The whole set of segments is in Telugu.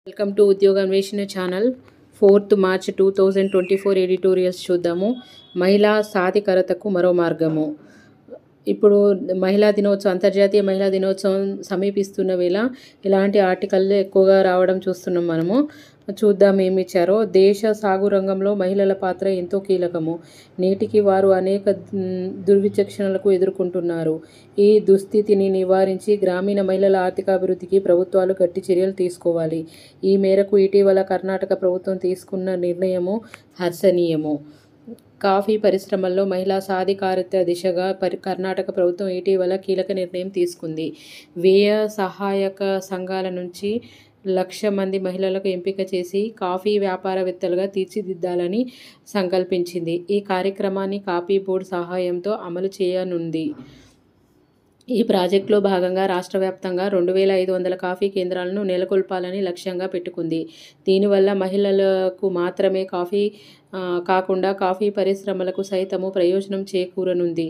వెల్కమ్ టు ఉద్యోగ అన్వేషణ ఛానల్. 4th March 2024 ఎడిటోరియల్స్ చూద్దాము. మహిళా సాధికారతకు మరో మార్గము. ఇప్పుడు అంతర్జాతీయ మహిళా దినోత్సవం సమీపిస్తున్న వేళ ఇలాంటి ఆర్టికల్ ఎక్కువగా రావడం చూస్తున్నాం మనము. చూద్దాం ఏమి ఇచ్చారో. దేశ సాగు రంగంలో మహిళల పాత్ర ఎంతో కీలకము. నేటికి వారు అనేక దుర్విచక్షణలకు ఎదుర్కొంటున్నారు. ఈ దుస్థితిని నివారించి గ్రామీణ మహిళల ఆర్థికాభివృద్ధికి ప్రభుత్వాలు గట్టి చర్యలు తీసుకోవాలి. ఈ మేరకు ఇటీవల కర్ణాటక ప్రభుత్వం తీసుకున్న నిర్ణయము హర్షణీయము. కాఫీ పరిశ్రమల్లో మహిళా సాధికారత దిశగా కర్ణాటక ప్రభుత్వం ఇటీవల కీలక నిర్ణయం తీసుకుంది. వ్యయ సహాయక సంఘాల నుంచి 1,00,000 మంది మహిళలకు ఎంపిక చేసి కాఫీ వ్యాపారవేత్తలుగా తీర్చిదిద్దాలని సంకల్పించింది. ఈ కార్యక్రమాన్ని కాఫీ బోర్డు సహాయంతో అమలు చేయనుంది. ఈ ప్రాజెక్టులో భాగంగా రాష్ట్ర వ్యాప్తంగా 2,500 కాఫీ కేంద్రాలను నెలకొల్పాలని లక్ష్యంగా పెట్టుకుంది. దీనివల్ల మహిళలకు మాత్రమే కాకుండా కాఫీ పరిశ్రమలకు సైతము ప్రయోజనం చేకూరనుంది.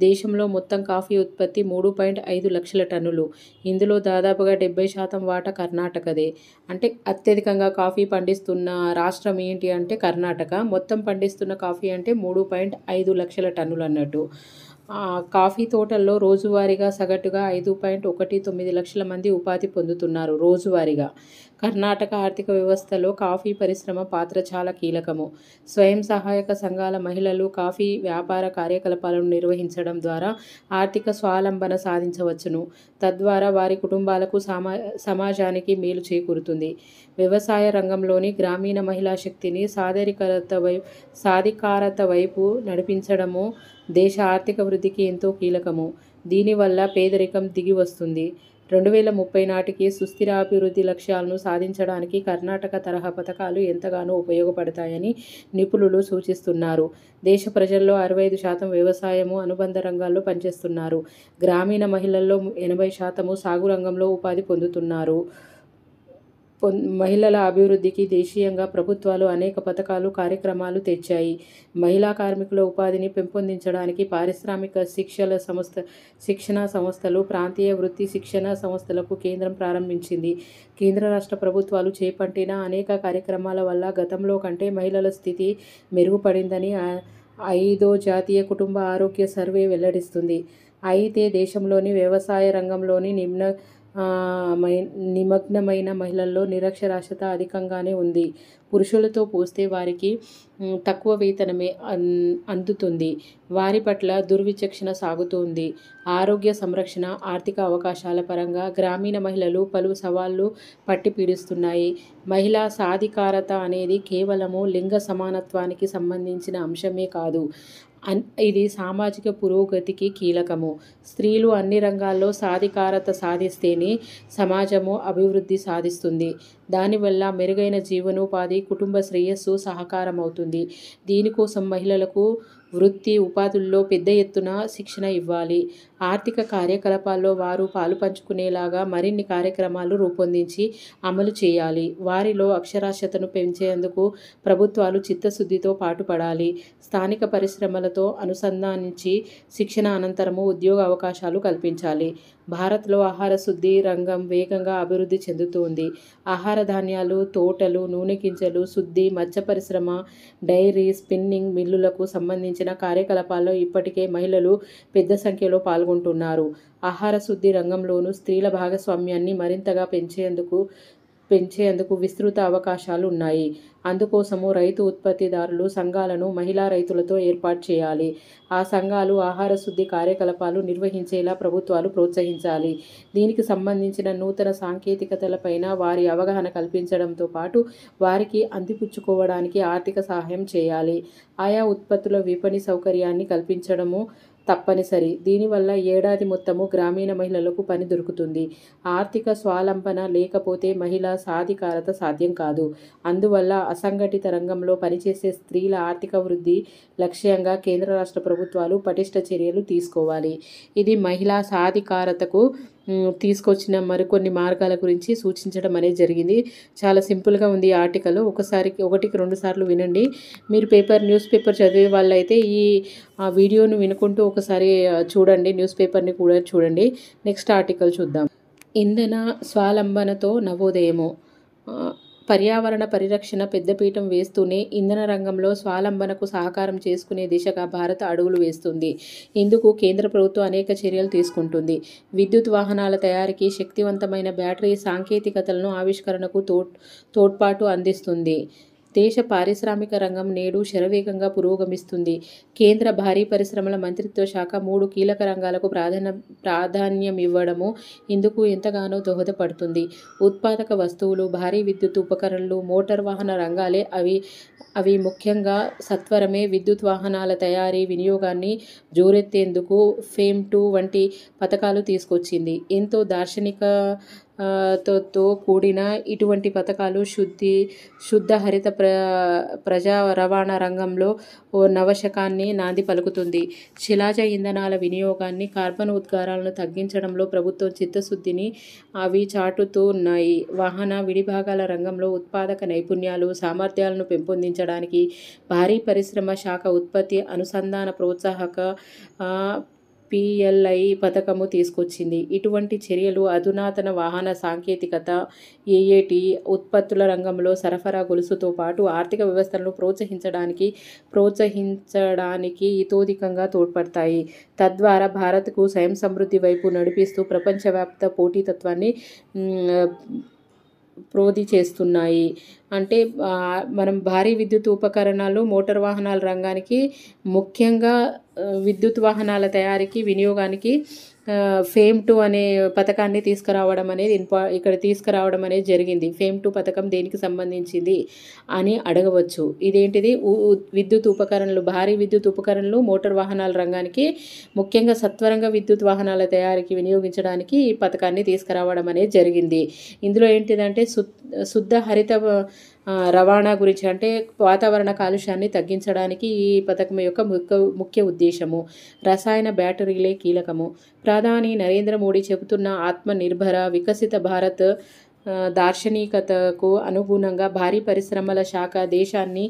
దేశంలో మొత్తం కాఫీ ఉత్పత్తి 3.5 లక్షల టన్నులు. ఇందులో దాదాపుగా 70% వాటా కర్ణాటకదే. అంటే అత్యధికంగా కాఫీ పండిస్తున్న రాష్ట్రం ఏంటి అంటే కర్ణాటక. మొత్తం పండిస్తున్న కాఫీ అంటే 3.5 లక్షల టన్నులు అన్నట్టు. కాఫీ తోటల్లో రోజువారీగా సగటుగా 5.19 లక్షల మంది ఉపాధి పొందుతున్నారు రోజువారీగా. కర్ణాటక ఆర్థిక వ్యవస్థలో కాఫీ పరిశ్రమ పాత్ర చాలా కీలకము. స్వయం సహాయక సంఘాల మహిళలు కాఫీ వ్యాపార కార్యకలాపాలను నిర్వహించడం ద్వారా ఆర్థిక స్వావలంబన సాధించవచ్చును. తద్వారా వారి కుటుంబాలకు సమాజానికి మేలు చేకూరుతుంది. వ్యవసాయ రంగంలోని గ్రామీణ మహిళా శక్తిని సాధికారత వైపు నడిపించడము దేశ ఆర్థిక వృద్ధికి ఎంతో కీలకము. దీనివల్ల పేదరికం దిగి వస్తుంది. 2030 నాటికి సుస్థిర అభివృద్ధి లక్ష్యాలను సాధించడానికి కర్ణాటక తరహా పథకాలు ఎంతగానో ఉపయోగపడతాయని నిపుణులు సూచిస్తున్నారు. దేశ ప్రజల్లో 65% వ్యవసాయము, అనుబంధ రంగాల్లో పనిచేస్తున్నారు. గ్రామీణ మహిళల్లో 80% సాగు రంగంలో ఉపాధి పొందుతున్నారు. మహిళల అభివృద్ధికి దేశీయంగా ప్రభుత్వాలు అనేక పథకాలు, కార్యక్రమాలు తెచ్చాయి. మహిళా కార్మికుల ఉపాధిని పెంపొందించడానికి పారిశ్రామిక శిక్షణా సంస్థలు, ప్రాంతీయ వృత్తి శిక్షణా సంస్థలకు కేంద్రం ప్రారంభించింది. కేంద్ర రాష్ట్ర ప్రభుత్వాలు చేపట్టిన అనేక కార్యక్రమాల వల్ల గతంలో కంటే మహిళల స్థితి మెరుగుపడిందని 5వ జాతీయ కుటుంబ ఆరోగ్య సర్వే వెల్లడిస్తుంది. అయితే దేశంలోని వ్యవసాయ రంగంలోని నిమగ్నమైన మహిళల్లో నిరక్షరాస్యత అధికంగానే ఉంది. పురుషులతో పోస్తే వారికి తక్కువ వేతనమే అందుతుంది. వారి పట్ల దుర్విచక్షణ సాగుతోంది. ఆరోగ్య సంరక్షణ, ఆర్థిక అవకాశాల పరంగా గ్రామీణ మహిళలు పలు సవాళ్లు పట్టి పీడిస్తున్నాయి. మహిళా సాధికారత అనేది కేవలము లింగ సమానత్వానికి సంబంధించిన అంశమే కాదు. ఇది సామాజిక పురోగతికి కీలకము. స్త్రీలు అన్ని రంగాల్లో సాధికారత సాధిస్తేనే సమాజము అభివృద్ధి సాధిస్తుంది. దానివల్ల మెరుగైన జీవనోపాధి, కుటుంబ శ్రేయస్సు సహకారమవుతుంది. దీనికోసం మహిళలకు వృత్తి, ఉపాధుల్లో పెద్ద ఎత్తున శిక్షణ ఇవ్వాలి. ఆర్థిక కార్యకలాపాల్లో వారు పాలు పంచుకునేలాగా మరిన్ని కార్యక్రమాలు రూపొందించి అమలు చేయాలి. వారిలో అక్షరాస్యతను పెంచేందుకు ప్రభుత్వాలు చిత్తశుద్ధితో పాటుపడాలి. స్థానిక పరిశ్రమలతో అనుసంధానించి శిక్షణ అనంతరము ఉద్యోగ అవకాశాలు కల్పించాలి. భారత్లో ఆహార శుద్ధి రంగం వేగంగా అభివృద్ధి చెందుతోంది. ఆహార ధాన్యాలు, తోటలు, నూనె గింజలు శుద్ధి, మత్స్య పరిశ్రమ, డైరీ, స్పిన్నింగ్ మిల్లులకు సంబంధించిన కార్యకలాపాల్లో ఇప్పటికే మహిళలు పెద్ద సంఖ్యలో పాల్గొంటున్నారు. ఆహార శుద్ధి రంగంలోనూ స్త్రీల భాగస్వామ్యాన్ని మరింతగా పెంచేందుకు విస్తృత అవకాశాలు ఉన్నాయి. అందుకోసము రైతు ఉత్పత్తిదారులు సంఘాలను మహిళా రైతులతో ఏర్పాటు చేయాలి. ఆ సంఘాలు ఆహార శుద్ధి కార్యకలాపాలు నిర్వహించేలా ప్రభుత్వాలు ప్రోత్సహించాలి. దీనికి సంబంధించిన నూతన సాంకేతికతలపైన వారి అవగాహన కల్పించడంతో పాటు వారికి అందిపుచ్చుకోవడానికి ఆర్థిక సహాయం చేయాలి. ఆయా ఉత్పత్తుల విపణి సౌకర్యాన్ని కల్పించడము తప్పనిసరి. దీనివల్ల ఏడాది మొత్తము గ్రామీణ మహిళలకు పని దొరుకుతుంది. ఆర్థిక స్వావలంబన లేకపోతే మహిళా సాధికారత సాధ్యం కాదు. అందువల్ల అసంఘటిత రంగంలో పనిచేసే స్త్రీల ఆర్థిక వృద్ధి లక్ష్యంగా కేంద్ర రాష్ట్ర ప్రభుత్వాలు పటిష్ట చర్యలు తీసుకోవాలి. ఇది మహిళా సాధికారతకు తీసుకొచ్చిన మరికొన్ని మార్గాల గురించి సూచించడం అనేది జరిగింది. చాలా సింపుల్గా ఉంది ఈ ఆర్టికల్. ఒకటికి 2 సార్లు వినండి. మీరు న్యూస్ పేపర్ చదివే వాళ్ళైతే ఈ వీడియోను వినుకుంటూ ఒకసారి చూడండి, న్యూస్ పేపర్ని కూడా చూడండి. నెక్స్ట్ ఆర్టికల్ చూద్దాం. ఇంధన స్వావలంబనతో నవోదయము. పర్యావరణ పరిరక్షణ పెద్దపీఠం వేస్తూనే ఇంధన రంగంలో స్వావలంబనకు సహకారం చేసుకునే దిశగా భారత్ అడుగులు వేస్తుంది. ఇందుకు కేంద్ర ప్రభుత్వం అనేక చర్యలు తీసుకుంటుంది. విద్యుత్ వాహనాల తయారీకి శక్తివంతమైన బ్యాటరీ సాంకేతికతలను ఆవిష్కరణకు తోడ్పాటు అందిస్తుంది. దేశ పారిశ్రామిక రంగం నేడు శరవేగంగా పురోగమిస్తుంది. కేంద్ర భారీ పరిశ్రమల మంత్రిత్వ శాఖ 3 కీలక రంగాలకు ప్రాధాన్యమివ్వడము ఇందుకు ఎంతగానో దోహదపడుతుంది. ఉత్పాదక వస్తువులు, భారీ విద్యుత్ ఉపకరణలు, మోటార్ వాహన రంగాలే అవి ముఖ్యంగా సత్వరమే విద్యుత్ వాహనాల తయారీ, వినియోగాన్ని జోరెత్తేందుకు ఫేమ్ 2 వంటి పథకాలు తీసుకొచ్చింది. ఎంతో దార్శనికతతో కూడిన ఇటువంటి పథకాలు శుద్ధ హరిత ప్రజా రవాణా రంగంలో ఓ నవశకాన్ని నాంది పలుకుతుంది. శిలాజ ఇంధనాల వినియోగాన్ని, కార్బన్ ఉద్గారాలను తగ్గించడంలో ప్రభుత్వం చిత్తశుద్ధిని అవి చాటుతున్నాయి. వాహన విడిభాగాల రంగంలో ఉత్పాదక నైపుణ్యాలు, సామర్థ్యాలను పెంపొందించడానికి భారీ పరిశ్రమ శాఖ ఉత్పత్తి అనుసంధాన ప్రోత్సాహక PLI పథకము తీసుకొచ్చింది. ఇటువంటి చర్యలు అధునాతన వాహన సాంకేతికత, AAT ఉత్పత్తుల రంగంలో సరఫరా గొలుసుతో పాటు ఆర్థిక వ్యవస్థలను ప్రోత్సహించడానికి ఇతోధికంగా తోడ్పడతాయి. తద్వారా భారత్కు స్వయం సమృద్ధి వైపు నడిపిస్తూ ప్రపంచవ్యాప్త పోటీతత్వాన్ని ప్రోధి చేస్తున్నాయి. అంటే మనం భారీ విద్యుత్ ఉపకరణాలు, మోటార్ వాహనాల రంగానికి ముఖ్యంగా విద్యుత్ వాహనాల తయారీకి, వినియోగానికి ఫేమ్ 2 అనే పథకాన్ని తీసుకురావడం అనేది జరిగింది. ఫేమ్ 2 పథకం దేనికి సంబంధించింది అని అడగవచ్చు. ఇదేంటిది? విద్యుత్ ఉపకరణలు, భారీ విద్యుత్ ఉపకరణలు, మోటార్ వాహనాల రంగానికి ముఖ్యంగా సత్వరంగా విద్యుత్ వాహనాల తయారీకి, వినియోగించడానికి ఈ పథకాన్ని తీసుకురావడం అనేది జరిగింది. ఇందులో ఏంటిదంటే శుద్ధ హరిత రవాణా గురించి, అంటే వాతావరణ కాలుష్యాన్ని తగ్గించడానికి ఈ పథకం యొక్క ముఖ్య ఉద్దేశము. రసాయన బ్యాటరీలే కీలకము. ప్రధాని నరేంద్ర మోడీ చెబుతున్న ఆత్మనిర్భర వికసిత భారత్ దార్శనికతకు అనుగుణంగా భారీ పరిశ్రమల శాఖ దేశాన్ని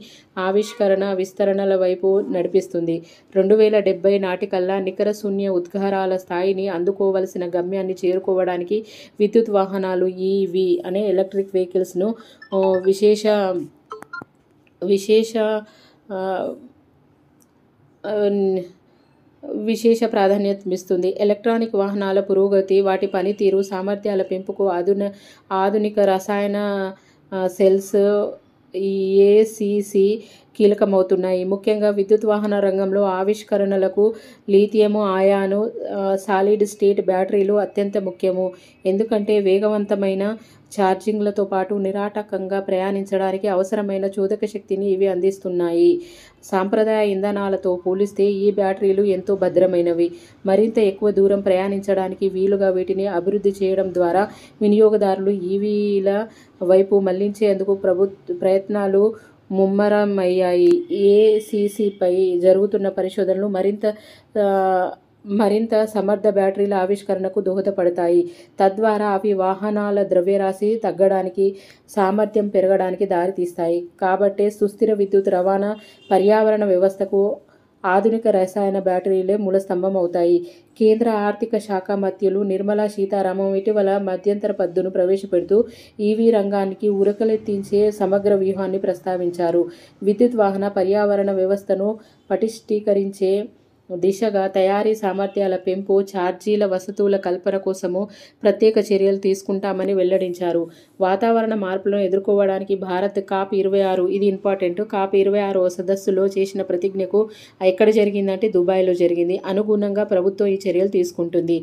ఆవిష్కరణ, విస్తరణల వైపు నడిపిస్తుంది. 2070 నాటికల్లా నికర శూన్య ఉద్గారాల స్థాయిని అందుకోవలసిన గమ్యాన్ని చేరుకోవడానికి విద్యుత్ వాహనాలు, EV అనే ఎలక్ట్రిక్ వెహికల్స్ను విశేష ప్రాధాన్యతనిస్తుంది. ఎలక్ట్రానిక్ వాహనాల పురోగతి, వాటి పనితీరు, సామర్థ్యాల పెంపుకు ఆధునిక రసాయన సెల్స్ ACC కీలకమవుతున్నాయి. ముఖ్యంగా విద్యుత్ వాహన రంగంలో ఆవిష్కరణలకు లిథియం అయాన్ సాలిడ్ స్టేట్ బ్యాటరీలు అత్యంత ముఖ్యము. ఎందుకంటే వేగవంతమైన ఛార్జింగ్లతో పాటు నిరాటంకంగా ప్రయాణించడానికి అవసరమైన చోదక శక్తిని ఇవి అందిస్తున్నాయి. సాంప్రదాయ ఇంధనాలతో పోలిస్తే ఈ బ్యాటరీలు ఎంతో భద్రమైనవి. మరింత ఎక్కువ దూరం ప్రయాణించడానికి వీలుగా వీటిని అభివృద్ధి చేయడం ద్వారా వినియోగదారులు EVల వైపు మళ్లించేందుకు ప్రయత్నాలు ముమ్మరమయ్యాయి. ACCపై జరుగుతున్న పరిశోధనలు మరింత సమర్థ బ్యాటరీల ఆవిష్కరణకు దోహదపడతాయి. తద్వారా అవి వాహనాల ద్రవ్యరాశి తగ్గడానికి, సామర్థ్యం పెరగడానికి దారితీస్తాయి. కాబట్టే సుస్థిర విద్యుత్ రవాణా పర్యావరణ వ్యవస్థకు ఆధునిక రసాయన బ్యాటరీలే మూలస్తంభం అవుతాయి. కేంద్ర ఆర్థిక శాఖ మంత్రులు నిర్మలా సీతారామన్ ఇటీవల మధ్యంతర పద్దును ప్రవేశపెడుతూ EV రంగానికి ఉరకలెత్తించే సమగ్ర వ్యూహాన్ని ప్రస్తావించారు. విద్యుత్ వాహన పర్యావరణ వ్యవస్థను పటిష్టీకరించే దిశగా తయారీ సామర్థ్యాల పెంపు, ఛార్జీల వసతుల కల్పన కోసము ప్రత్యేక చర్యలు తీసుకుంటామని వెల్లడించారు. వాతావరణ మార్పులను ఎదుర్కోవడానికి భారత్ COP26 ఇది ఇంపార్టెంట్. COP26వ సదస్సులో చేసిన ప్రతిజ్ఞకు ఎక్కడ జరిగిందంటే దుబాయ్లో జరిగింది. అనుగుణంగా ప్రభుత్వం ఈ చర్యలు తీసుకుంటుంది.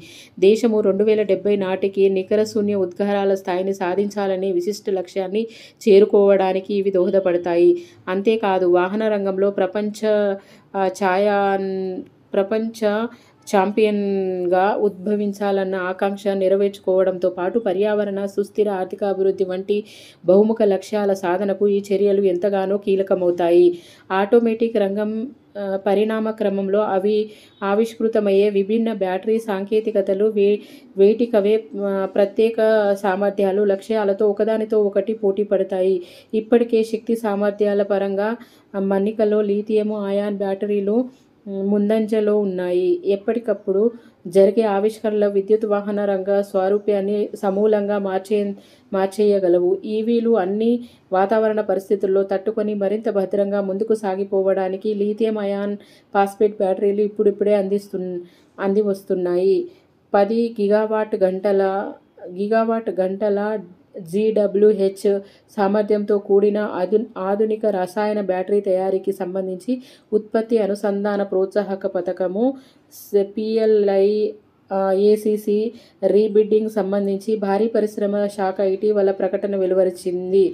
దేశము 2070 నాటికి నికర శూన్య ఉద్గారాల స్థాయిని సాధించాలనే విశిష్ట లక్ష్యాన్ని చేరుకోవడానికి ఇవి దోహదపడతాయి. అంతేకాదు వాహన రంగంలో ప్రపంచ ఛాంపియన్గా ఉద్భవించాలన్న ఆకాంక్ష నెరవేర్చుకోవడంతో పాటు పర్యావరణ, సుస్థిర ఆర్థికాభివృద్ధి వంటి బహుముఖ లక్ష్యాల సాధనకు ఈ చర్యలు ఎంతగానో కీలకమవుతాయి. ఆటోమేటిక్ రంగం పరిణామ క్రమంలో ఆవిష్కృతమయ్యే విభిన్న బ్యాటరీ సాంకేతికతలు వేటికవే ప్రత్యేక సామర్థ్యాలు, లక్ష్యాలతో ఒకదానితో ఒకటి పోటీ పడతాయి. ఇప్పటికే శక్తి సామర్థ్యాల పరంగా మన్నికలో లిథియం అయాన్ బ్యాటరీలు ముందంజలో ఉన్నాయి. ఎప్పటికప్పుడు జరిగే ఆవిష్కరణల విద్యుత్ వాహన రంగ స్వరూపాన్ని సమూలంగా మార్చేయగలవు. ఈవీలు అన్ని వాతావరణ పరిస్థితుల్లో తట్టుకొని మరింత భద్రంగా ముందుకు సాగిపోవడానికి లిథియం అయాన్ ఫాస్ఫేట్ బ్యాటరీలు ఇప్పుడిప్పుడే అందివస్తున్నాయి. 10 గిగావాట్ గంటల GWH సామర్థ్యంతో కూడిన ఆధునిక రసాయన బ్యాటరీ తయారీకి సంబంధించి ఉత్పత్తి అనుసంధాన ప్రోత్సాహక పథకము PLI ACC రీబిడ్డింగ్ సంబంధించి భారీ పరిశ్రమ శాఖ ఇటీవల ప్రకటన వెలువరించింది.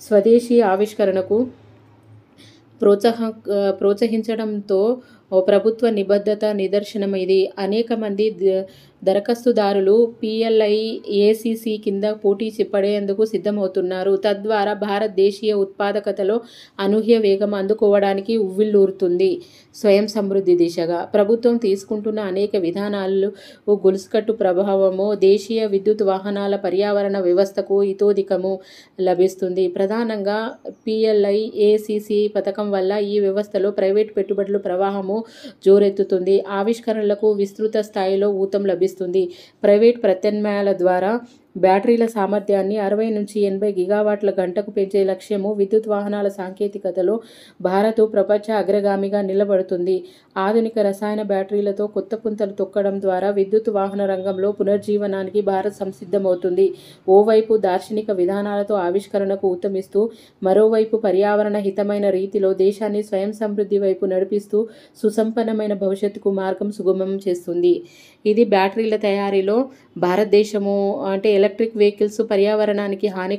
స్వదేశీ ఆవిష్కరణకు ప్రోత్సహించడంతో ప్రభుత్వ నిబద్ధత నిదర్శనం ఇది. అనేక మంది దరఖాస్తుదారులు PLI ACC కింద పోటీ పడేందుకు సిద్ధమవుతున్నారు. తద్వారా భారత్ దేశీయ ఉత్పాదకతలో అనూహ్య వేగం అందుకోవడానికి ఉవ్విళ్లూరుతుంది. స్వయం సమృద్ధి దిశగా ప్రభుత్వం తీసుకుంటున్న అనేక విధానాలు గొలుసుకట్టు ప్రభావము దేశీయ విద్యుత్ వాహనాల పర్యావరణ వ్యవస్థకు ఇతోధికము లభిస్తుంది. ప్రధానంగా PLI ACC పథకం వల్ల ఈ వ్యవస్థలో ప్రైవేట్ పెట్టుబడుల ప్రవాహము జోరెత్తుతుంది. ఆవిష్కరణలకు విస్తృత స్థాయిలో ఊతం లభిస్తుంది. ప్రైవేట్ ప్రత్యామ్నాయాల ద్వారా బ్యాటరీల సామర్థ్యాన్ని 60 నుంచి 80 గిగావాట్ల గంటకు పెంచే లక్ష్యము విద్యుత్ వాహనాల సాంకేతికతలో భారత్ ప్రపంచ అగ్రగామిగా నిలబడుతుంది. ఆధునిక రసాయన బ్యాటరీలతో కొత్త పుంతలు తొక్కడం ద్వారా విద్యుత్ వాహన రంగంలో పునరుజ్జీవనానికి భారత్ సంసిద్ధమవుతుంది. ఓవైపు దార్శనిక విధానాలతో ఆవిష్కరణకు ఊతమిస్తూ, మరోవైపు పర్యావరణ హితమైన రీతిలో దేశాన్ని స్వయం సమృద్ధి వైపు నడిపిస్తూ సుసంపన్నమైన భవిష్యత్తుకు మార్గం సుగమం చేస్తుంది. ఇది బ్యాటరీల తయారీలో భారతదేశము అంటే ఎలక్ట్రిక్ వెహికల్స్ పర్యావరణానికి హాని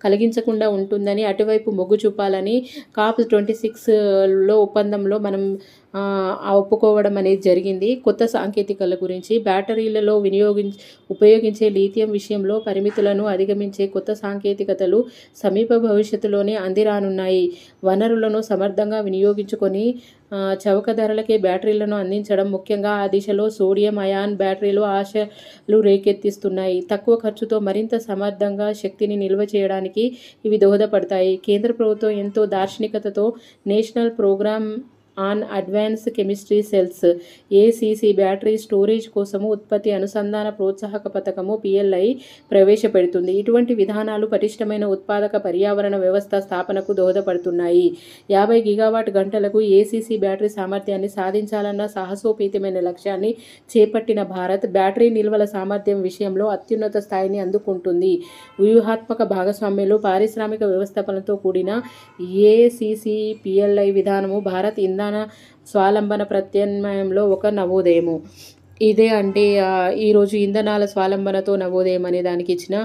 కలిగించకుండా ఉంటుందని అటువైపు మొగ్గు చూపాలని COP26లో ఒప్పందంలో మనం ఒప్పుకోవడం అనేది జరిగింది. కొత్త సాంకేతికల గురించి బ్యాటరీలలో ఉపయోగించే లిథియం విషయంలో పరిమితులను అధిగమించే కొత్త సాంకేతికతలు సమీప భవిష్యత్తులోనే అందిరానున్నాయి. వనరులను సమర్థంగా వినియోగించుకొని చౌక ధరలకే బ్యాటరీలను అందించడం ముఖ్యంగా ఆ దిశలో సోడియం అయాన్ బ్యాటరీలు ఆశలు రేకెత్తిస్తున్నాయి. తక్కువ ఖర్చుతో మరింత సమర్థంగా శక్తిని నిల్వ చేయడానికి ఇవి దోహదపడతాయి. కేంద్ర ప్రభుత్వం ఎంతో దార్శనికతతో national program on advance chemistry cells ACC battery storage కోసము ఉత్పత్తి అనుసంధాన ప్రోత్సాహక పథకము PLI ప్రవేశపెడుతుంది. ఇటువంటి విధానాలు పటిష్టమైన ఉత్పాదక పర్యావరణ వ్యవస్థ స్థాపనకు దోహదపడుతున్నాయి. 50 గిగావాట్ గంటలకు ACC బ్యాటరీ సామర్థ్యాన్ని సాధించాలన్న సాహసోపేతమైన లక్ష్యాన్ని చేపట్టిన భారత్ బ్యాటరీ నిల్వల సామర్థ్యం విషయంలో అత్యున్నత స్థాయిని అందుకుంటుంది. వ్యూహాత్మక భాగస్వామ్యాలు, పారిశ్రామిక వ్యవస్థాపనతో కూడిన ACC PLI విధానము భారత్ ఇంధన స్వావలంబన ప్రత్యామ్నాయంలో ఒక నవోదయము. ఇదే అంటే ఈరోజు ఇంధనాల స్వావలంబనతో నవోదయం అనే దానికి ఇచ్చిన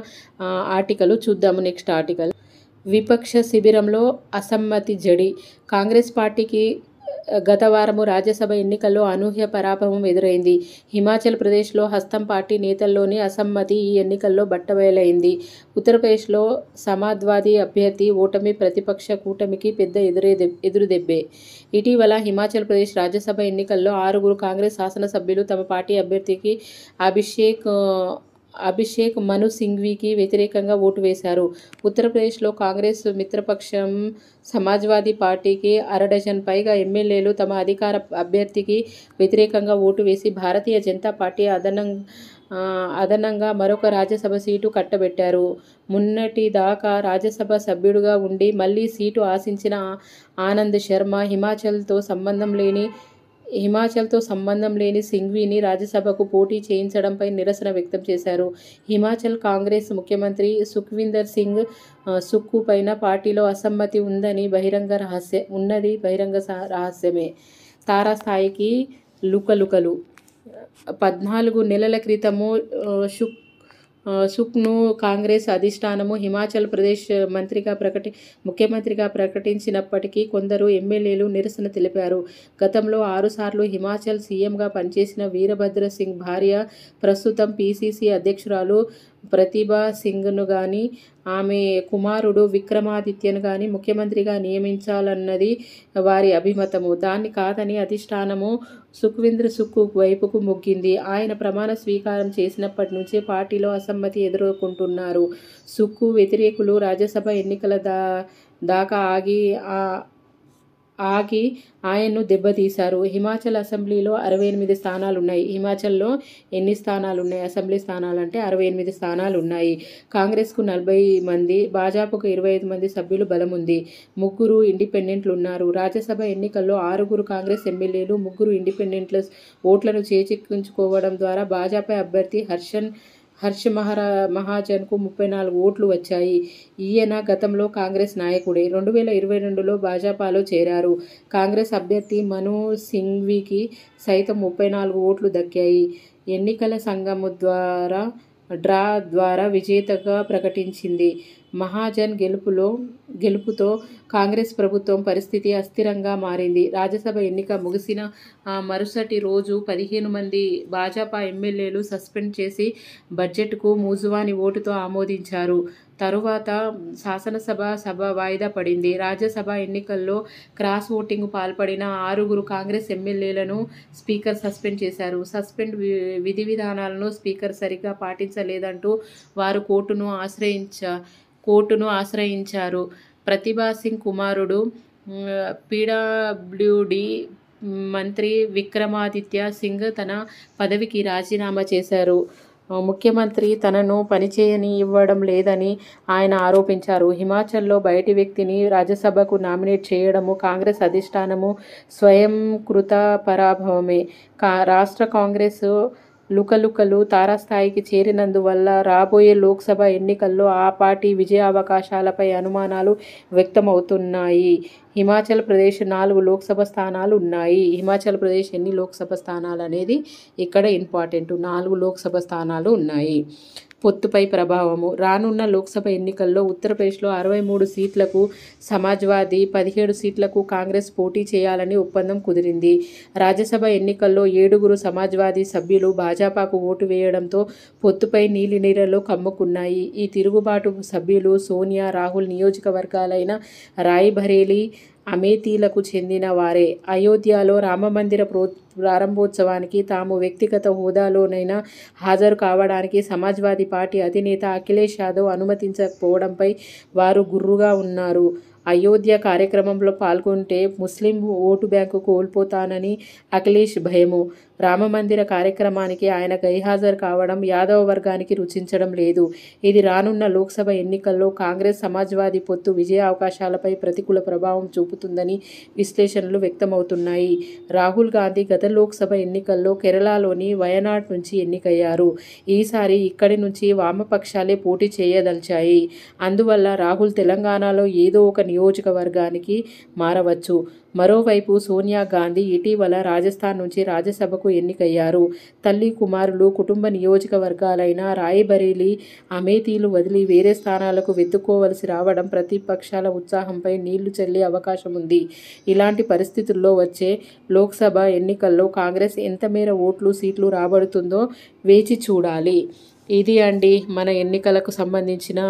ఆర్టికల్ చూద్దాము. Next article. విపక్ష శిబిరంలో అసమ్మతి జడి. కాంగ్రెస్ పార్టీకి గత వారము రాజ్యసభ ఎన్నికల్లో అనూహ్య పరాభవం ఎదురైంది. హిమాచల్ ప్రదేశ్లో హస్తం పార్టీ నేతల్లోని అసమ్మతి ఈ ఎన్నికల్లో బట్టబయలైంది. ఉత్తరప్రదేశ్లో సమాజ్వాదీ అభ్యర్థి ఓటమి ప్రతిపక్ష కూటమికి పెద్ద ఎదురుదెబ్బే. ఇటీవల హిమాచల్ ప్రదేశ్ రాజ్యసభ ఎన్నికల్లో 6 కాంగ్రెస్ శాసనసభ్యులు తమ పార్టీ అభ్యర్థికి అభిషేక్ మను సింఘ్వీకి వ్యతిరేకంగా ఓటు వేశారు. ఉత్తరప్రదేశ్లో కాంగ్రెస్ మిత్రపక్షం సమాజ్వాదీ పార్టీకి 1/2 డజన్ పైగా ఎమ్మెల్యేలు తమ అధికార అభ్యర్థికి వ్యతిరేకంగా ఓటు వేసి భారతీయ జనతా పార్టీ అదనంగా మరొక రాజ్యసభ సీటు కట్టబెట్టారు. మొన్నటి దాకా రాజ్యసభ సభ్యుడిగా ఉండి మళ్లీ సీటు ఆశించిన ఆనంద్ శర్మ హిమాచల్తో సంబంధం లేని సింఘ్వీని రాజ్యసభకు పోటీ చేయించడంపై నిరసన వ్యక్తం చేశారు. హిమాచల్ కాంగ్రెస్ ముఖ్యమంత్రి సుఖ్వీందర్ సింగ్ సుక్కు పైన పార్టీలో అసమ్మతి ఉన్నది బహిరంగ రహస్యమే. తారాస్థాయికి లుకలుకలు. 14 నెలల క్రితము సుఖ్ను కాంగ్రెస్ అధిష్టానము హిమాచల్ ప్రదేశ్ ముఖ్యమంత్రిగా ప్రకటించినప్పటికీ కొందరు ఎమ్మెల్యేలు నిరసన తెలిపారు. గతంలో 6 సార్లు హిమాచల్ సీఎంగా పనిచేసిన వీరభద్ర సింగ్ భార్య, ప్రస్తుతం PCC అధ్యక్షురాలు ప్రతిభా సింగ్ను గానీ, ఆమె కుమారుడు విక్రమాదిత్యను గానీ ముఖ్యమంత్రిగా నియమించాలన్నది వారి అభిమతము. దాన్ని కాదని అధిష్టానము సుఖ్వీందర్ సుక్కు వైపుకు మొగ్గింది. ఆయన ప్రమాణ స్వీకారం చేసినప్పటి నుంచే పార్టీలో అసమ్మతి ఎదుర్కొంటున్నారు. సుక్కు వ్యతిరేకులు రాజ్యసభ ఎన్నికల దాకా ఆగి ఆయన్ను దెబ్బతీశారు. హిమాచల్ అసెంబ్లీలో 68 స్థానాలున్నాయి. హిమాచల్లో ఎన్ని స్థానాలున్నాయి? అసెంబ్లీ స్థానాలంటే 68 స్థానాలున్నాయి. కాంగ్రెస్కు 40 మంది, భాజపాకు 25 మంది సభ్యులు బలముంది. 3 ఇండిపెండెంట్లున్నారు. రాజ్యసభ ఎన్నికల్లో 6 కాంగ్రెస్ ఎమ్మెల్యేలు, 3 ఇండిపెండెంట్ల ఓట్లను చేజిక్కించుకోవడం ద్వారా భాజపా అభ్యర్థి హర్ష్ మహాజన్కు 34 ఓట్లు వచ్చాయి. ఈయన గతంలో కాంగ్రెస్ నాయకుడే. 2022లో భాజపాలో చేరారు. కాంగ్రెస్ అభ్యర్థి మను సింఘ్వీకి సైతం 34 ఓట్లు దక్కాయి. ఎన్నికల సంఘము డ్రా ద్వారా విజేతగా ప్రకటించింది. మహాజన్ గెలుపుతో కాంగ్రెస్ ప్రభుత్వం పరిస్థితి అస్థిరంగా మారింది. రాజ్యసభ ఎన్నిక ముగిసిన మరుసటి రోజు 15 మంది భాజపా ఎమ్మెల్యేలు సస్పెండ్ చేసి బడ్జెట్కు మూజువాణి ఓటుతో ఆమోదించారు. తరువాత శాసనసభ వాయిదా పడింది. రాజ్యసభ ఎన్నికల్లో క్రాస్ ఓటింగ్కు పాల్పడిన 6 కాంగ్రెస్ ఎమ్మెల్యేలను స్పీకర్ సస్పెండ్ చేశారు. సస్పెండ్ విధివిధానాలను స్పీకర్ సరిగా పాటించలేదంటూ వారు కోర్టును ఆశ్రయించారు. ప్రతిభా సింగ్ కుమారుడు పీడబ్ల్యూడీ మంత్రి విక్రమాదిత్య సింగ్ తన పదవికి రాజీనామా చేశారు. ముఖ్యమంత్రి తనను పనిచేయనివ్వడం లేదని ఆయన ఆరోపించారు. హిమాచల్లో బయటి వ్యక్తిని రాజ్యసభకు నామినేట్ చేయడము కాంగ్రెస్ అధిష్టానము స్వయంకృత పరాభవమే. రాష్ట్ర కాంగ్రెస్ లుకలుకలు తారస్థాయికి చేరినందువల్ల రాబోయే లోక్సభ ఎన్నికల్లో ఆ పార్టీ విజయావకాశాలపై అనుమానాలు వ్యక్తమవుతున్నాయి. హిమాచల్ ప్రదేశ్ 4 లోక్సభ స్థానాలు ఉన్నాయి. హిమాచల్ ప్రదేశ్ ఎన్ని లోక్సభ స్థానాలు అనేది ఇక్కడ ఇంపార్టెంట్. 4 లోక్సభ స్థానాలు ఉన్నాయి. పొత్తుపై ప్రభావము. రానున్న లోక్సభ ఎన్నికల్లో ఉత్తరప్రదేశ్లో 63 సీట్లకు సమాజ్వాదీ, 17 సీట్లకు కాంగ్రెస్ పోటీ చేయాలని ఒప్పందం కుదిరింది. రాజ్యసభ ఎన్నికల్లో 7 సమాజ్వాదీ సభ్యులు భాజపాకు ఓటు వేయడంతో పొత్తుపై నీలినీడలు కమ్ముకున్నాయి. ఈ తిరుగుబాటు సభ్యులు సోనియా, రాహుల్ నియోజకవర్గాలైన రాయ్బరేలీ, అమేథీలకు చెందిన వారే. అయోధ్యలో రామమందిర ప్రారంభోత్సవానికి తాము వ్యక్తిగత హోదాలోనైనా హాజరు కావడానికి సమాజ్వాదీ పార్టీ అధినేత అఖిలేష్ యాదవ్ అనుమతించకపోవడంపై వారు గుర్రుగా ఉన్నారు. అయోధ్య కార్యక్రమంలో పాల్గొంటే ముస్లిం ఓటు బ్యాంకు కోల్పోతానని అఖిలేష్ భయము. రామమందిర కార్యక్రమానికి ఆయన గైహాజరు కావడం యాదవ్ వర్గానికి రుచించడం లేదు. ఇది రానున్న లోక్సభ ఎన్నికల్లో కాంగ్రెస్ సమాజ్వాదీ పొత్తు విజయ అవకాశాలపై ప్రతికూల ప్రభావం చూపుతుందని విశ్లేషణలు వ్యక్తమవుతున్నాయి. రాహుల్ గాంధీ గత లోక్సభ ఎన్నికల్లో కేరళలోని వయనాడ్ నుంచి ఎన్నికయ్యారు. ఈసారి ఇక్కడి నుంచి వామపక్షాలే పోటీ చేయదలిచాయి. అందువల్ల రాహుల్ తెలంగాణలో ఏదో ఒక నియోజకవర్గానికి మారవచ్చు. మరోవైపు సోనియా గాంధీ ఇటీవల రాజస్థాన్ నుంచి రాజ్యసభకు ఎన్నికయ్యారు. తల్లి, కుమారులు, కుటుంబ నియోజకవర్గాలైన రాయ్బరేలీ, అమేథీలు వదిలి వేరే స్థానాలకు వెతుక్కోవలసి రావడం ప్రతిపక్షాల ఉత్సాహంపై నీళ్లు చల్లే అవకాశం ఉంది. ఇలాంటి పరిస్థితుల్లో వచ్చే లోక్సభ ఎన్నికల్లో కాంగ్రెస్ ఎంత మేర ఓట్లు, సీట్లు రాబడుతుందో వేచి చూడాలి. ఇది అండి మన ఎన్నికలకు సంబంధించిన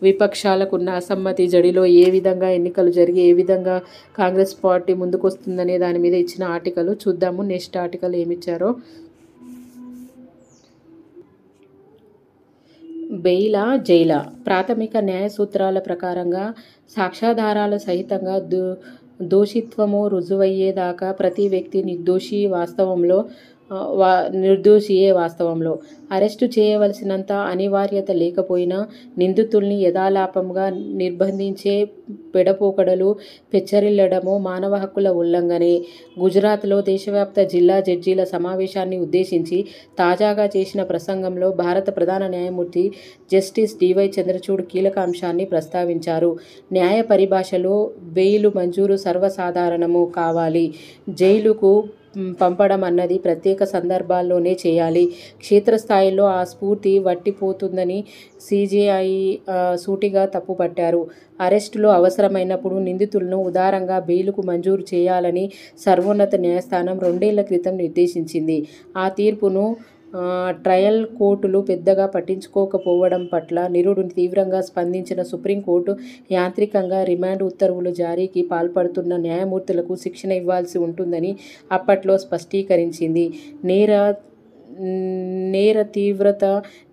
విపక్షాలకున్న అసమ్మతి జడిలో ఏ విధంగా ఎన్నికలు జరిగి ఏ విధంగా కాంగ్రెస్ పార్టీ ముందుకొస్తుందనే దాని మీద ఇచ్చిన ఆర్టికల్ చూద్దాము. నెక్స్ట్ ఆర్టికల్ ఏమిచ్చారో. బెయిలా జైలా? ప్రాథమిక న్యాయ సూత్రాల ప్రకారంగా సాక్ష్యాధారాల సహితంగా దోషిత్వము రుజువయ్యేదాకా ప్రతి వ్యక్తి నిర్దోషియే వాస్తవంలో. అరెస్టు చేయవలసినంత అనివార్యత లేకపోయినా నిందితుల్ని యథాలాపంగా నిర్బంధించే పెడపోకడలు పెచ్చరిల్లడము మానవ హక్కుల ఉల్లంఘనే. గుజరాత్లో దేశవ్యాప్త జిల్లా జడ్జీల సమావేశాన్ని ఉద్దేశించి తాజాగా చేసిన ప్రసంగంలో భారత ప్రధాన న్యాయమూర్తి జస్టిస్ డి.వై. చంద్రచూడ్ కీలక అంశాన్ని ప్రస్తావించారు. న్యాయ పరిభాషలో బెయిలు మంజూరు సర్వసాధారణము కావాలి. జైలుకు పంపడం అన్నది ప్రత్యేక సందర్భాల్లోనే చేయాలి. క్షేత్రస్థాయిలో ఆ స్ఫూర్తి వట్టిపోతుందని సీజేఐ సూటిగా తప్పుపట్టారు. అరెస్టులో అవసరమైనప్పుడు నిందితులను ఉదారంగా బెయిలుకు మంజూరు చేయాలని సర్వోన్నత న్యాయస్థానం 2 ఏళ్ల క్రితం నిర్దేశించింది. ఆ తీర్పును ట్రయల్ కోర్టులు పెద్దగా పట్టించుకోకపోవడం పట్ల నిరుడు తీవ్రంగా స్పందించిన సుప్రీంకోర్టు యాంత్రికంగా రిమాండ్ ఉత్తర్వుల జారీకి పాల్పడుతున్న న్యాయమూర్తులకు శిక్షణ ఇవ్వాల్సి ఉంటుందని అప్పట్లో స్పష్టీకరించింది. నేర తీవ్రత,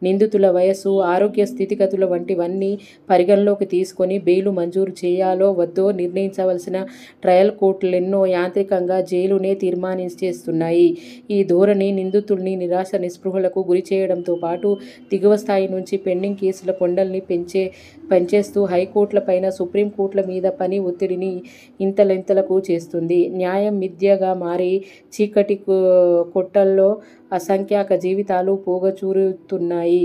నిందితుల వయస్సు, ఆరోగ్య స్థితిగతుల వంటివన్నీ పరిగణలోకి తీసుకొని బెయిలు మంజూరు చేయాలో వద్దో నిర్ణయించవలసిన ట్రయల్ కోర్టులెన్నో యాంత్రికంగా జైలునే తీర్మానించేస్తున్నాయి. ఈ ధోరణి నిందితుల్ని నిరాశ నిస్పృహలకు గురిచేయడంతో పాటు దిగువ స్థాయి నుంచి పెండింగ్ కేసుల కొండల్ని పెంచేస్తూ హైకోర్టులపైన, సుప్రీంకోర్టుల మీద పని ఒత్తిడిని ఇంతలెంతలకు చేస్తుంది. న్యాయం మిథ్యగా మారి చీకటి కొట్టల్లో అసంఖ్యాక జీవితాలు పోగచూరుతున్నాయి.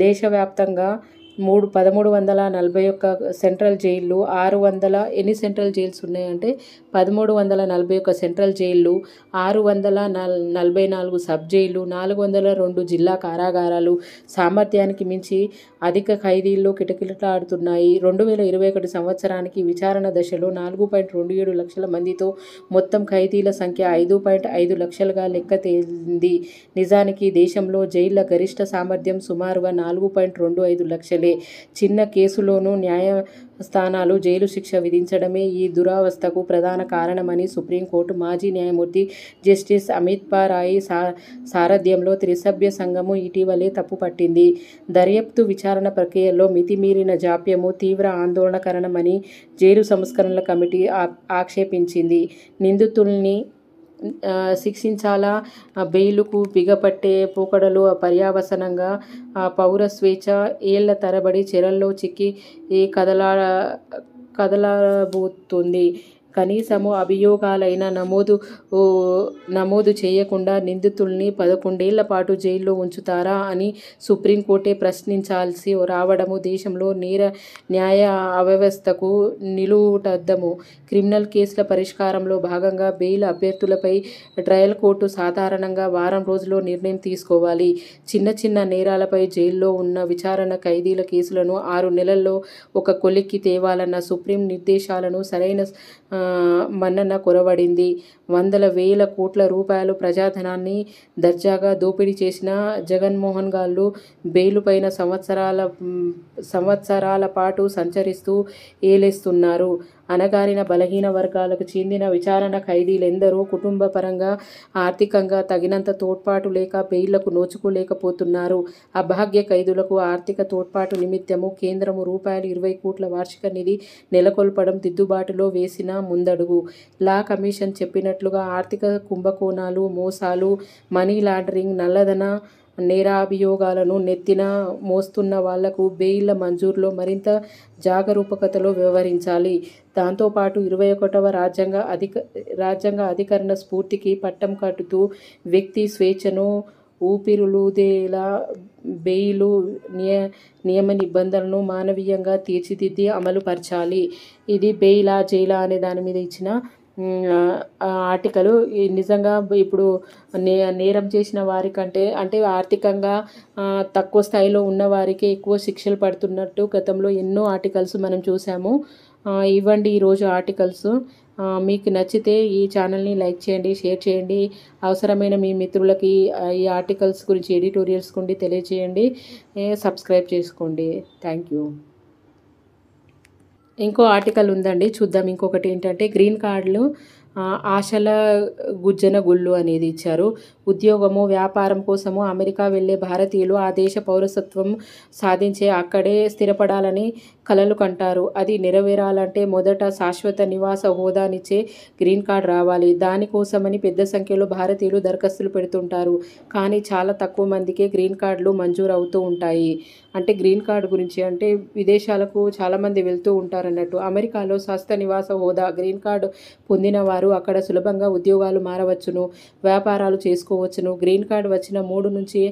దేశవ్యాప్తంగా 1341 సెంట్రల్ జైళ్లు, 600 ఎన్ని సెంట్రల్ జైల్స్ ఉన్నాయంటే 1341 సెంట్రల్ జైళ్లు, 644 సబ్ జైళ్లు, 402 జిల్లా కారాగారాలు సామర్థ్యానికి మించి అధిక ఖైదీల్లో కిటకిటలాడుతున్నాయి. 2021 సంవత్సరానికి విచారణ దశలో 4.27 లక్షల మందితో మొత్తం ఖైదీల సంఖ్య 5.5 లక్షలుగా లెక్క తేలింది. నిజానికి దేశంలో జైళ్ల గరిష్ఠ సామర్థ్యం సుమారుగా 4.25 లక్షలే. చిన్న కేసులోనూ న్యాయస్థానాలు జైలు శిక్ష విధించడమే ఈ దురవస్థకు ప్రధాన కారణమని సుప్రీంకోర్టు మాజీ న్యాయమూర్తి జస్టిస్ అమిత్ పా రాయి సారథ్యంలో త్రిసభ్య సంఘము ఇటీవలే తప్పుపట్టింది. దర్యాప్తు విచారణ ప్రక్రియలో మితిమీరిన జాప్యము తీవ్ర ఆందోళనకరమని జైలు సంస్కరణల కమిటీ ఆక్షేపించింది. నిందితుల్ని శిక్షించాలా, బెయిలుకు బిగపట్టే పోకడలు పర్యవసానంగా పౌర స్వేచ్ఛ ఏళ్ల తరబడి చెరల్లో చిక్కి కదలబోతోంది. కనీసము అభియోగాలైనా నమోదు చేయకుండా నిందితుల్ని 11 ఏళ్ల పాటు జైల్లో ఉంచుతారా అని సుప్రీంకోర్టే ప్రశ్నించాల్సి రావడము దేశంలో న్యాయ వ్యవస్థకు నిలువుటద్దము. క్రిమినల్ కేసుల పరిష్కారంలో భాగంగా బెయిల్ అభ్యర్థులపై ట్రయల్ కోర్టు సాధారణంగా వారం రోజుల్లో నిర్ణయం తీసుకోవాలి. చిన్న చిన్న నేరాలపై జైల్లో ఉన్న విచారణ ఖైదీల కేసులను 6 నెలల్లో ఒక కొలిక్కి తేవాలన్న సుప్రీం నిర్దేశాలను సరైన మన్నన కొరవడింది. వందల వేల కోట్ల రూపాయలు ప్రజాధనాన్ని దర్జాగా దోపిడీ చేసిన జగన్మోహన్గాళ్లు బెయిలుపైన సంవత్సరాల పాటు సంచరిస్తూ ఏలేస్తున్నారు. అణగారిన బలహీన వర్గాలకు చెందిన విచారణ ఖైదీలెందరో కుటుంబపరంగా, ఆర్థికంగా తగినంత తోడ్పాటు లేక బెయిళ్లకు నోచుకోలేకపోతున్నారు. అభాగ్య ఖైదీలకు ఆర్థిక తోడ్పాటు నిమిత్తము కేంద్రము రూ. 20 కోట్ల వార్షిక నిధి నెలకొల్పడం దిద్దుబాటులో వేసిన ముందడుగు. లా కమిషన్ చెప్పినట్లుగా ఆర్థిక కుంభకోణాలు, మోసాలు, మనీ లాండరింగ్, నల్లధన నేరాభియోగాలను నెత్తిన మోస్తున్న వాళ్లకు బెయిళ్ల మంజూరులో మరింత జాగరూకతతో వ్యవహరించాలి. దాంతోపాటు 21వ రాజ్యాంగ అధికరణ స్ఫూర్తికి పట్టం కట్టుతూ వ్యక్తి స్వేచ్ఛను ఊపిరులూదేలా బెయిలు నియమ నిబంధనలను మానవీయంగా తీర్చిదిద్ది అమలు పరచాలి. ఇది బెయిలా జైలా అనే దాని మీద ఇచ్చిన ఆర్టికల్. నిజంగా ఇప్పుడు నేరం చేసిన వారికంటే అంటే ఆర్థికంగా తక్కువ స్థాయిలో ఉన్న వారికి ఎక్కువ శిక్షలు పడుతున్నట్టు గతంలో ఎన్నో ఆర్టికల్స్ మనం చూసాము. ఇవ్వండి ఈరోజు ఆర్టికల్స్. మీకు నచ్చితే ఈ ఛానల్ని లైక్ చేయండి, షేర్ చేయండి. అవసరమైన మీ మిత్రులకి ఈ ఆర్టికల్స్ గురించి, ఎడిటోరియల్స్ గురించి తెలియజేయండి. సబ్స్క్రైబ్ చేసుకోండి. Thank you. ఇంకో ఆర్టికల్ ఉందండి, చూద్దాం. ఇంకొకటి ఏంటంటే గ్రీన్ కార్డులు ఆశల గుజ్జన గుళ్ళు అనేది ఇచ్చారు. ఉద్యోగము, వ్యాపారం కోసము అమెరికా వెళ్లే భారతీయులు ఆ దేశ పౌరసత్వం సాధించే అక్కడే స్థిరపడాలని కలలు కంటారు. అది నెరవేరాలంటే మొదట శాశ్వత నివాస హోదానిచ్చే గ్రీన్ కార్డ్ రావాలి. దానికోసమని పెద్ద సంఖ్యలో భారతీయులు దరఖాస్తులు పెడుతుంటారు. కానీ చాలా తక్కువ మందికే గ్రీన్ కార్డులు మంజూరు అవుతూ ఉంటాయి. అంటే గ్రీన్ కార్డు గురించి అంటే విదేశాలకు చాలామంది వెళ్తూ ఉంటారన్నట్టు. అమెరికాలో శాశ్వత నివాస హోదా గ్రీన్ కార్డు పొందిన వారు అక్కడ సులభంగా ఉద్యోగాలు మారవచ్చును, వ్యాపారాలు చేసుకోవచ్చును. గ్రీన్ కార్డు వచ్చిన 3 నుంచి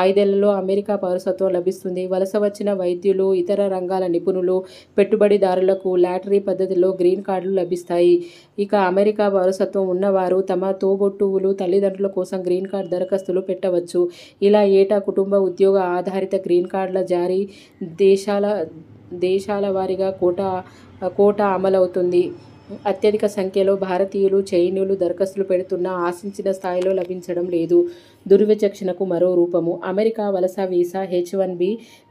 5 ఏళ్లలో అమెరికా పౌరసత్వం లభిస్తుంది. వలస వచ్చిన వైద్యులు, ఇతర రంగాల నిపుణులు, పెట్టుబడిదారులకు లాటరీ పద్ధతిలో గ్రీన్ కార్డులు లభిస్తాయి. ఇక అమెరికా పౌరసత్వం ఉన్నవారు తమ తోబుట్టువులు, తల్లిదండ్రుల కోసం గ్రీన్ కార్డు దరఖాస్తులు పెట్టవచ్చు. ఇలా ఏటా కుటుంబ, ఉద్యోగ ఆధారిత గ్రీన్ కార్డుల జారీ దేశాల వారీగా కోటా అమలవుతుంది. అత్యధిక సంఖ్యలో భారతీయులు, చైనీయులు దరఖాస్తులు పెడుతున్నా ఆశించిన స్థాయిలో లభించడం లేదు. దుర్విచక్షణకు మరో రూపము. అమెరికా వలస వీసా H-1B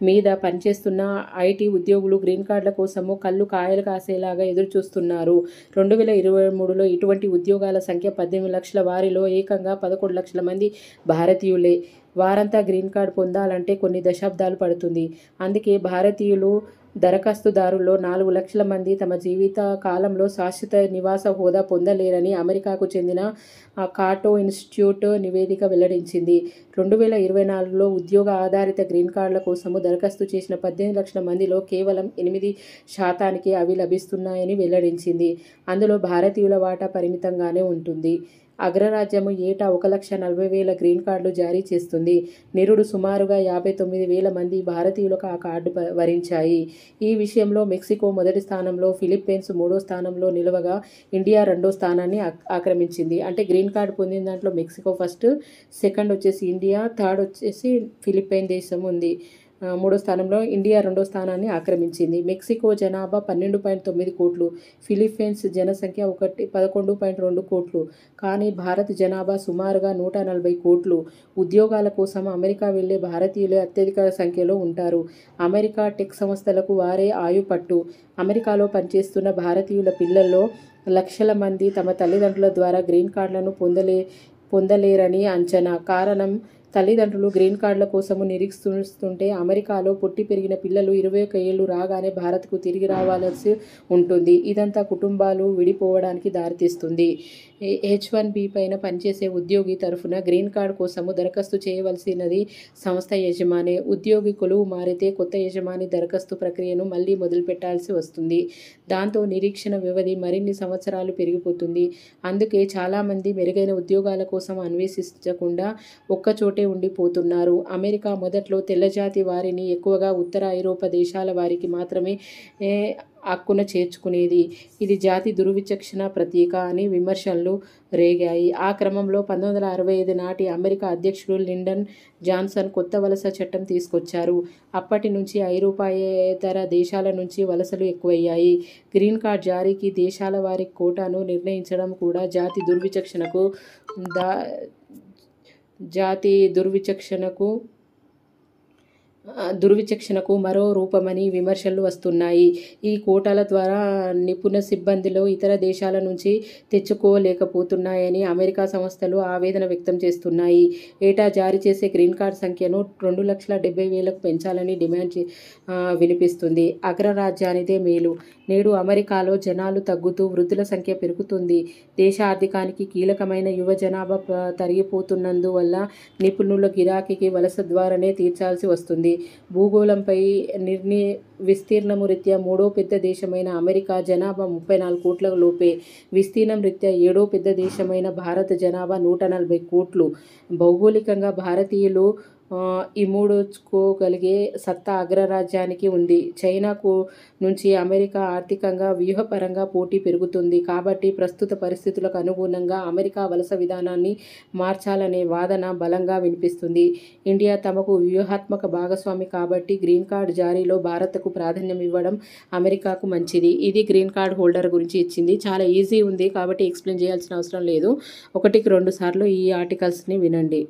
మీద పనిచేస్తున్న ఐటీ ఉద్యోగులు గ్రీన్ కార్డుల కోసము కళ్ళు కాయలు కాసేలాగా ఎదురుచూస్తున్నారు. 2023లో ఇటువంటి ఉద్యోగాల సంఖ్య 18 లక్షల. వారిలో ఏకంగా 11 లక్షల మంది భారతీయులే. వారంతా గ్రీన్ కార్డు పొందాలంటే కొన్ని దశాబ్దాలు పడుతుంది. అందుకే భారతీయులు దరఖాస్తుదారుల్లో 4 లక్షల మంది తమ జీవిత కాలంలో శాశ్వత నివాస హోదా పొందలేరని అమెరికాకు చెందిన కాటో ఇన్స్టిట్యూట్ నివేదిక వెల్లడించింది. 2024లో ఉద్యోగ ఆధారిత గ్రీన్ కార్డుల కోసము దరఖాస్తు చేసిన 18 లక్షల మందిలో కేవలం 8% అవి లభిస్తున్నాయని వెల్లడించింది. అందులో భారతీయుల వాటా పరిమితంగానే ఉంటుంది. అగ్రరాజ్యము ఏటా 1,40,000 గ్రీన్ కార్డులు జారీ చేస్తుంది. నిరుడు సుమారుగా 59,000 మంది భారతీయులకు ఆ కార్డు వరించాయి. ఈ విషయంలో మెక్సికో మొదటి స్థానంలో, ఫిలిప్పీన్స్ మూడో స్థానంలో నిలవగా ఇండియా రెండో స్థానాన్ని ఆక్రమించింది. అంటే గ్రీన్ కార్డు పొందిన దాంట్లో మెక్సికో ఫస్ట్, సెకండ్ వచ్చేసి ఇండియా, థర్డ్ వచ్చేసి ఫిలిప్పైన్ దేశం ఉంది. మూడో స్థానంలో ఇండియా రెండో స్థానాన్ని ఆక్రమించింది. మెక్సికో జనాభా 12.9 కోట్లు, ఫిలిప్పైన్స్ జనసంఖ్య 11.2 కోట్లు. కానీ భారత్ జనాభా సుమారుగా 140 కోట్లు. ఉద్యోగాల కోసం అమెరికా వెళ్లే భారతీయులే అత్యధిక సంఖ్యలో ఉంటారు. అమెరికా టెక్ సంస్థలకు వారే ఆయుపట్టు. అమెరికాలో పనిచేస్తున్న భారతీయుల పిల్లల్లో లక్షల మంది తమ తల్లిదండ్రుల ద్వారా గ్రీన్ కార్డులను పొందలేరని అంచనా. కారణం, తల్లిదండ్రులు గ్రీన్ కార్డుల కోసము నిరీక్షిస్తుంటే అమెరికాలో పుట్టి పెరిగిన పిల్లలు 21 ఏళ్లు రాగానే భారత్కు తిరిగి రావాల్సి ఉంటుంది. ఇదంతా కుటుంబాలు విడిపోవడానికి దారితీస్తుంది. H-1B పైన పనిచేసే ఉద్యోగి తరఫున గ్రీన్ కార్డు కోసము దరఖాస్తు చేయవలసినది సంస్థ యజమానే. ఉద్యోగి కొలువు మారితే కొత్త యజమాని దరఖాస్తు ప్రక్రియను మళ్లీ మొదలుపెట్టాల్సి వస్తుంది. దాంతో నిరీక్షణ వ్యవధి మరిన్ని సంవత్సరాలు పెరిగిపోతుంది. అందుకే చాలామంది మెరుగైన ఉద్యోగాల కోసం అన్వేషించకుండా ఒక్కచోటే ఉండిపోతున్నారు. అమెరికా మొదట్లో తెల్లజాతి వారిని, ఎక్కువగా ఉత్తర ఐరోపా దేశాల వారికి మాత్రమే హక్కున చేర్చుకునేది. ఇది జాతి దుర్విచక్షణ ప్రతీక అని విమర్శలు రేగాయి. ఆ క్రమంలో 1965 నాటి అమెరికా అధ్యక్షుడు లిండన్ జాన్సన్ కొత్త వలస చట్టం తీసుకొచ్చారు. అప్పటి నుంచి ఐరోపాయేతర దేశాల నుంచి వలసలు ఎక్కువయ్యాయి. గ్రీన్ కార్డు జారీకి దేశాల వారి కోటాను నిర్ణయించడం కూడా జాతి దుర్విచక్షణకు మరో రూపమని విమర్శలు వస్తున్నాయి. ఈ కోటాల ద్వారా నిపుణ సిబ్బందిలో ఇతర దేశాల నుంచి తెచ్చుకోలేకపోతున్నాయని అమెరికా సంస్థలు ఆవేదన వ్యక్తం చేస్తున్నాయి. ఏటా జారీ చేసే గ్రీన్ కార్డు సంఖ్యను 2,70,000కు పెంచాలని డిమాండ్ వినిపిస్తుంది. అగ్రరాజ్యానిదే మేలు. నేడు అమెరికాలో జనాలు తగ్గుతూ వృద్ధుల సంఖ్య పెరుగుతుంది. దేశ ఆర్థికానికి కీలకమైన యువ జనాభా తరిగిపోతున్నందువల్ల నిపుణుల గిరాకీకి వలస ద్వారానే తీర్చాల్సి వస్తుంది. భూగోళంపై విస్తీర్ణము రీత్యా మూడో పెద్ద దేశమైన అమెరికా జనాభా 34 కోట్ల లోపే. విస్తీర్ణం రీత్యా ఏడో పెద్ద దేశమైన భారత జనాభా 140 కోట్లు. భౌగోళికంగా భారతీయులు ఇముడ్చుకోగలిగే సత్తా అగ్రరాజ్యానికి ఉంది. చైనాకు నుంచి అమెరికా ఆర్థికంగా, వ్యూహపరంగా పోటీ పెరుగుతుంది. కాబట్టి ప్రస్తుత పరిస్థితులకు అనుగుణంగా అమెరికా వలస విధానాన్ని మార్చాలనే వాదన బలంగా వినిపిస్తుంది. ఇండియా తమకు వ్యూహాత్మక భాగస్వామి కాబట్టి గ్రీన్ కార్డు జారీలో భారత్కు ప్రాధాన్యం ఇవ్వడం అమెరికాకు మంచిది. ఇది గ్రీన్ కార్డు హోల్డర్ గురించి ఇచ్చింది. చాలా ఈజీ ఉంది కాబట్టి ఎక్స్ప్లెయిన్ చేయాల్సిన అవసరం లేదు. 1కి 2 సార్లు ఈ ఆర్టికల్స్ని వినండి.